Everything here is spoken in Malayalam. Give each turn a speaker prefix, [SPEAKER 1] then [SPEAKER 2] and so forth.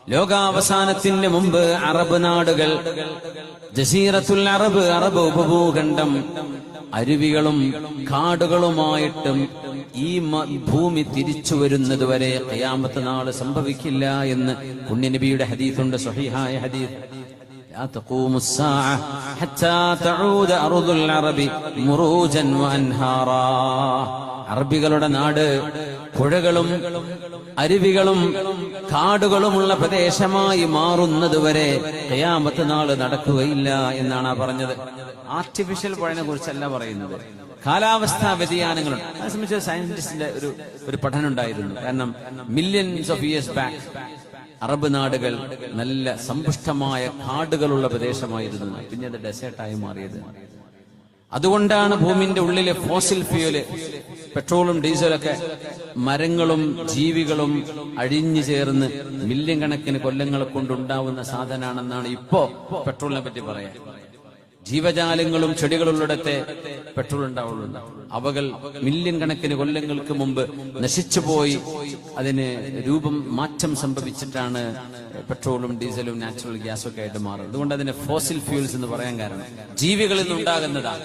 [SPEAKER 1] ലോകാവസാനത്തിന് മുമ്പ് അറബ് നാടുകൾ, ജസീറത്തുൽ അറബ്, അറബ് ഉപഭൂഖണ്ഡം അരുവികളും കാടുകളുമായിട്ടും ഈ ഭൂമി തിരിച്ചു വരുന്നതുവരെ ഖിയാമത്ത് നാൾ സംഭവിക്കില്ല എന്ന് പുണ്യനബിയുടെ ഹദീസുണ്ട്, സ്വഹീഹായ ഹദീസ്. لا تقوم الساعة حتى تعود أرض العرب مروجا وأنهارا. അറബികളുടെ നാട് പുഴകളും അരുവികളും കാടുകളുമുള്ള പ്രദേശമായി മാറുന്നതുവരെ ഖിയാമത്ത് നാൾ നടക്കുകയില്ല എന്നാണ് പറഞ്ഞത്. ആർട്ടിഫിഷ്യൽ പുഴനെ കുറിച്ചല്ല പറയുന്നത്, കാലാവസ്ഥാ വ്യതിയാനങ്ങളുണ്ട്. അത് സംബന്ധിച്ച് സയന്റിസ്റ്റിന്റെ ഒരു പഠനം ഉണ്ടായിരുന്നു. കാരണം millions of years back Arab നാടുകൾ നല്ല സമ്പുഷ്ടമായ കാടുകളുള്ള പ്രദേശമായിരുന്നു, പിന്നീട് ഡെസേർട്ടായി മാറിയത്. അതുകൊണ്ടാണ് ഭൂമിന്റെ ഉള്ളിലെ ഫോസിൽ ഫ്യൂല്, പെട്രോളും ഡീസലൊക്കെ മരങ്ങളും ജീവികളും അഴിഞ്ഞു ചേർന്ന് മില്യൺ കണക്കിന് കൊല്ലങ്ങളെ കൊണ്ടുണ്ടാവുന്ന സാധനമാണെന്നാണ് ഇപ്പോ പെട്രോളിനെ പറ്റി പറയാൻ. ജീവജാലങ്ങളും ചെടികളുള്ളിടത്തെ പെട്രോൾ ഉണ്ടാവുള്ളൂ. അവകൾ മില്യൺ കണക്കിന് കൊല്ലങ്ങൾക്ക് മുമ്പ് നശിച്ചുപോയി അതിന് രൂപം മാറ്റം സംഭവിച്ചിട്ടാണ് പെട്രോളും ഡീസലും നാച്ചുറൽ ഗ്യാസും ഒക്കെ ആയിട്ട് മാറുന്നത്. അതുകൊണ്ട് അതിനെ ഫോസിൽ ഫ്യൂൽസ് എന്ന് പറയാൻ കാരണം ജീവികളിൽ നിന്നുണ്ടാകുന്നതാണ്.